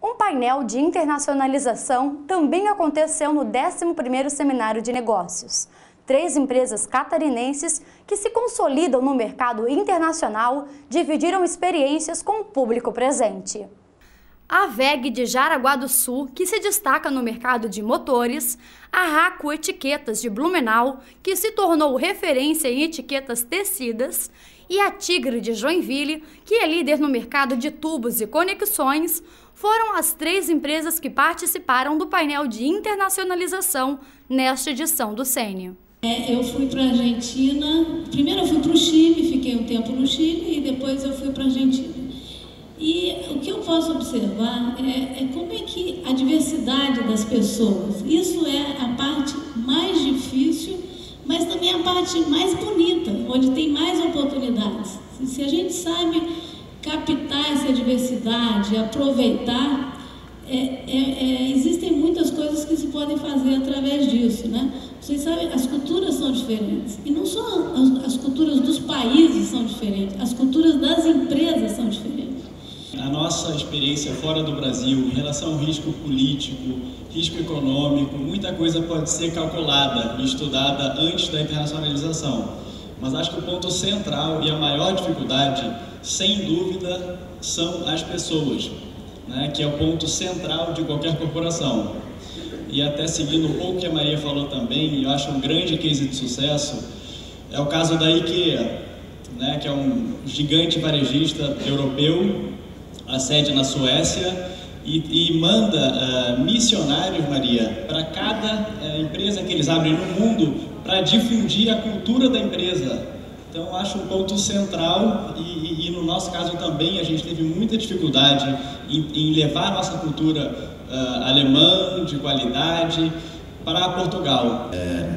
Um painel de internacionalização também aconteceu no 11º Seminário de Negócios. 3 empresas catarinenses que se consolidam no mercado internacional dividiram experiências com o público presente. A WEG de Jaraguá do Sul, que se destaca no mercado de motores, a Raco Etiquetas de Blumenau, que se tornou referência em etiquetas tecidas, e a Tigre de Joinville, que é líder no mercado de tubos e conexões, foram as 3 empresas que participaram do painel de internacionalização nesta edição do CENI. Eu fui para a Argentina, primeiro eu fui para o Chile, fiquei um tempo no Chile e depois eu fui para a Argentina. E o que eu posso observar é como é que a diversidade das pessoas, isso é a parte mais difícil, mas também a parte mais bonita, onde tem mais oportunidades. Se a gente sabe captar essa diversidade, aproveitar, existem muitas coisas que se podem fazer através disso, né? Vocês sabem, as culturas são diferentes. E não só as culturas dos países são diferentes, as culturas das empresas são diferentes. A nossa experiência fora do Brasil, em relação ao risco político, risco econômico, muita coisa pode ser calculada e estudada antes da internacionalização. Mas acho que o ponto central e a maior dificuldade, sem dúvida, são as pessoas, né, que é o ponto central de qualquer corporação. E até seguindo um pouco o que a Maria falou também, eu acho um grande case de sucesso, é o caso da IKEA, né, que é um gigante varejista europeu, a sede na Suécia, e manda missionários, Maria, para cada empresa que eles abrem no mundo para difundir a cultura da empresa. Então, acho um ponto central e no nosso caso também a gente teve muita dificuldade em levar a nossa cultura alemã, de qualidade, para Portugal.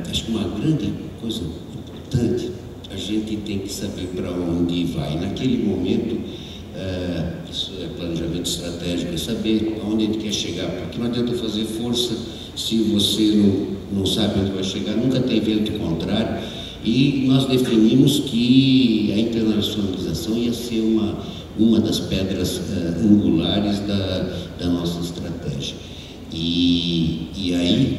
Acho que uma grande coisa importante, a gente tem que saber para onde vai. Naquele momento, isso é planejamento estratégico, é saber aonde a gente quer chegar, porque não adianta fazer força se você não sabe onde vai chegar, nunca tem vento contrário, e nós definimos que a internacionalização ia ser uma das pedras angulares da nossa estratégia. E aí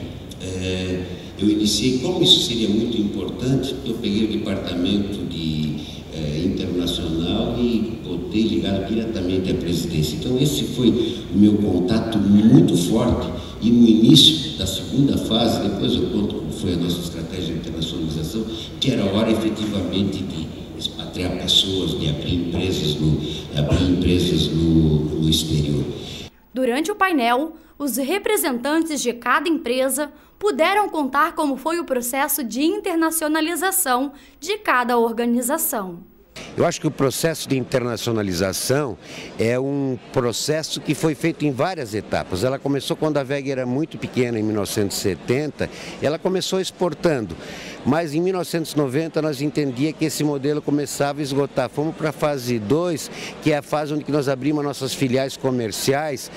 eu iniciei, como isso seria muito importante, eu peguei o departamento de internacional e botei ligado diretamente à presidência. Então esse foi o meu contato muito forte, e no início da segunda fase, depois eu conto como foi a nossa estratégia de internacionalização, que era a hora efetivamente de expatriar pessoas, de abrir empresas no exterior. Durante o painel, os representantes de cada empresa puderam contar como foi o processo de internacionalização de cada organização. Eu acho que o processo de internacionalização é um processo que foi feito em várias etapas. Ela começou quando a WEG era muito pequena, em 1970, ela começou exportando. Mas em 1990 nós entendíamos que esse modelo começava a esgotar. Fomos para a fase 2, que é a fase onde nós abrimos nossas filiais comerciais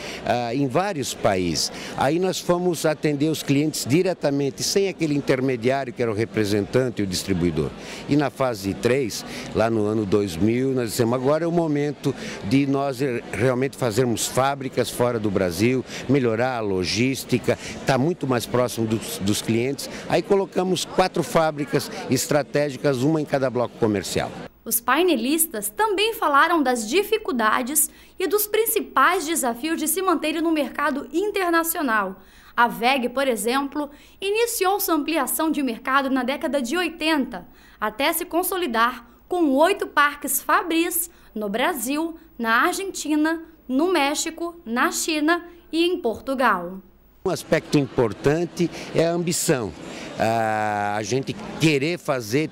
em vários países. Aí nós fomos atender os clientes diretamente, sem aquele intermediário que era o representante e o distribuidor. E na fase 3, lá no ano 2000, nós dissemos, agora é o momento de nós realmente fazermos fábricas fora do Brasil, melhorar a logística, estar muito mais próximo dos clientes. Aí colocamos 4 fábricas estratégicas, uma em cada bloco comercial. Os painelistas também falaram das dificuldades e dos principais desafios de se manterem no mercado internacional. A WEG, por exemplo, iniciou sua ampliação de mercado na década de 80, até se consolidar com 8 parques Fabris no Brasil, na Argentina, no México, na China e em Portugal. Um aspecto importante é a ambição. A gente querer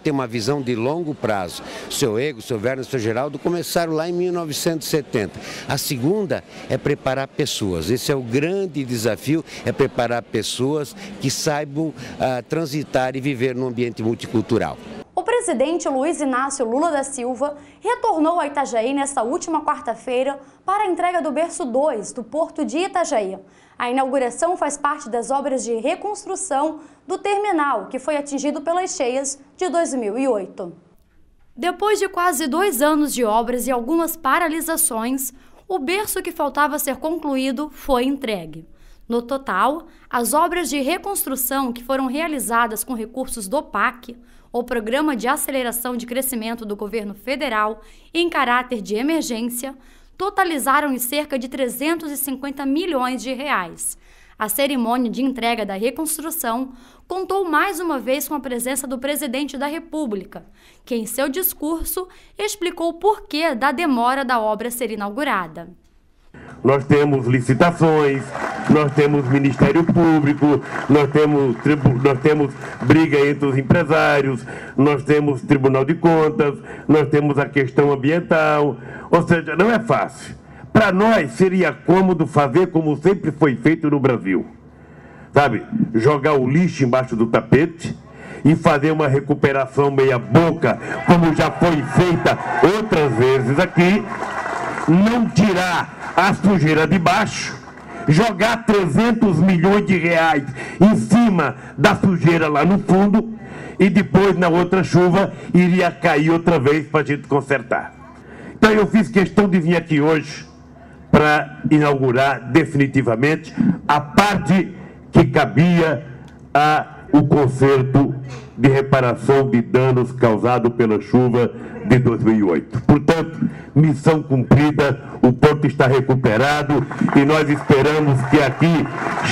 ter uma visão de longo prazo. O seu Ego, o seu Werner, o seu Geraldo começaram lá em 1970. A segunda é preparar pessoas. Esse é o grande desafio, é preparar pessoas que saibam transitar e viver num ambiente multicultural. O presidente Luiz Inácio Lula da Silva retornou a Itajaí nesta última quarta-feira para a entrega do berço 2 do Porto de Itajaí. A inauguração faz parte das obras de reconstrução do terminal, que foi atingido pelas cheias de 2008. Depois de quase 2 anos de obras e algumas paralisações, o berço que faltava ser concluído foi entregue. No total, as obras de reconstrução que foram realizadas com recursos do PAC, o Programa de Aceleração de Crescimento do Governo Federal, em caráter de emergência, totalizaram em cerca de 350 milhões de reais. A cerimônia de entrega da reconstrução contou mais uma vez com a presença do presidente da República, que em seu discurso explicou o porquê da demora da obra ser inaugurada. Nós temos licitações, nós temos Ministério Público, nós temos briga entre os empresários, nós temos Tribunal de Contas, nós temos a questão ambiental, ou seja, não é fácil. Para nós seria cômodo fazer como sempre foi feito no Brasil, sabe? Jogar o lixo embaixo do tapete e fazer uma recuperação meia boca, como já foi feita outras vezes aqui, não tirar a sujeira de baixo, jogar 300 milhões de reais em cima da sujeira lá no fundo e depois na outra chuva iria cair outra vez para a gente consertar. Então eu fiz questão de vir aqui hoje para inaugurar definitivamente a parte que cabia ao conserto de reparação de danos causados pela chuva de 2008. Portanto, missão cumprida, o porto está recuperado e nós esperamos que aqui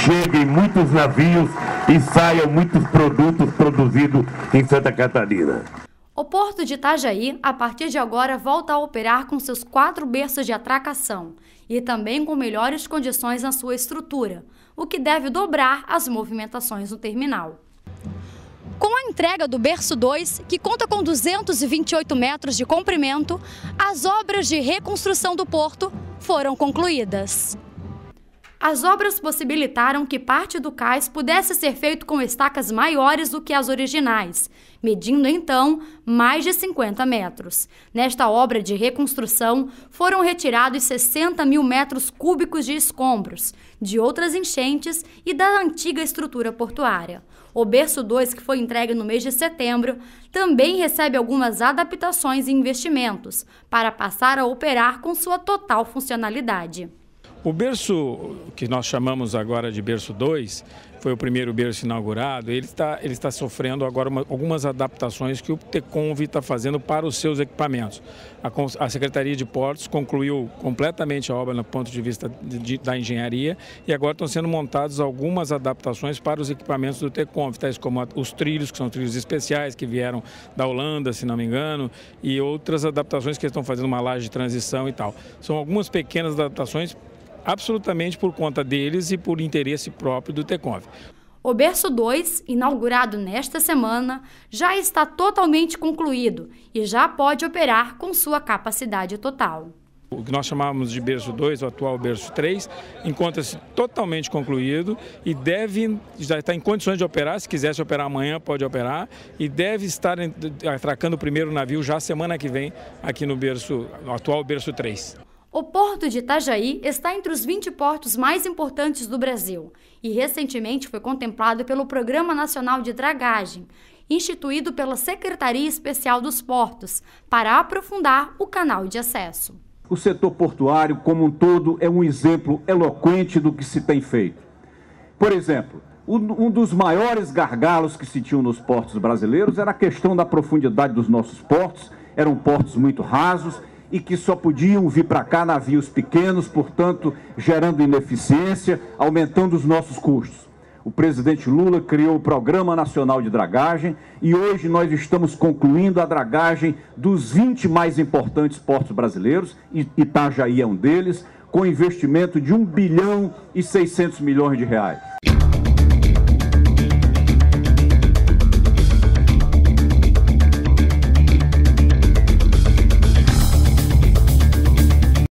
cheguem muitos navios e saiam muitos produtos produzidos em Santa Catarina. O Porto de Itajaí, a partir de agora, volta a operar com seus 4 berços de atracação e também com melhores condições na sua estrutura, o que deve dobrar as movimentações no terminal. Com a entrega do berço 2, que conta com 228 metros de comprimento, as obras de reconstrução do porto foram concluídas. As obras possibilitaram que parte do cais pudesse ser feito com estacas maiores do que as originais, medindo então mais de 50 metros. Nesta obra de reconstrução foram retirados 60 mil metros cúbicos de escombros, de outras enchentes e da antiga estrutura portuária. O berço 2, que foi entregue no mês de setembro, também recebe algumas adaptações e investimentos para passar a operar com sua total funcionalidade. O berço, que nós chamamos agora de berço 2, foi o primeiro berço inaugurado, ele está sofrendo agora algumas adaptações que o TECONV está fazendo para os seus equipamentos. A Secretaria de Portos concluiu completamente a obra no ponto de vista da engenharia e agora estão sendo montadas algumas adaptações para os equipamentos do TECONV, tais como os trilhos, que são trilhos especiais que vieram da Holanda, se não me engano, e outras adaptações que estão fazendo uma laje de transição e tal. São algumas pequenas adaptações absolutamente por conta deles e por interesse próprio do TECONV. O berço 2, inaugurado nesta semana, já está totalmente concluído e já pode operar com sua capacidade total. O que nós chamamos de berço 2, o atual berço 3, encontra-se totalmente concluído e já está em condições de operar. Se quisesse operar amanhã, pode operar e deve estar atracando o primeiro navio já semana que vem aqui no atual berço 3. O Porto de Itajaí está entre os 20 portos mais importantes do Brasil e recentemente foi contemplado pelo Programa Nacional de Dragagem, instituído pela Secretaria Especial dos Portos, para aprofundar o canal de acesso. O setor portuário, como um todo, é um exemplo eloquente do que se tem feito. Por exemplo, um dos maiores gargalos que se tinham nos portos brasileiros era a questão da profundidade dos nossos portos. Eram portos muito rasos e que só podiam vir para cá navios pequenos, portanto, gerando ineficiência, aumentando os nossos custos. O presidente Lula criou o Programa Nacional de Dragagem e hoje nós estamos concluindo a dragagem dos 20 mais importantes portos brasileiros, e Itajaí é um deles, com investimento de R$ 1,6 bilhão de reais.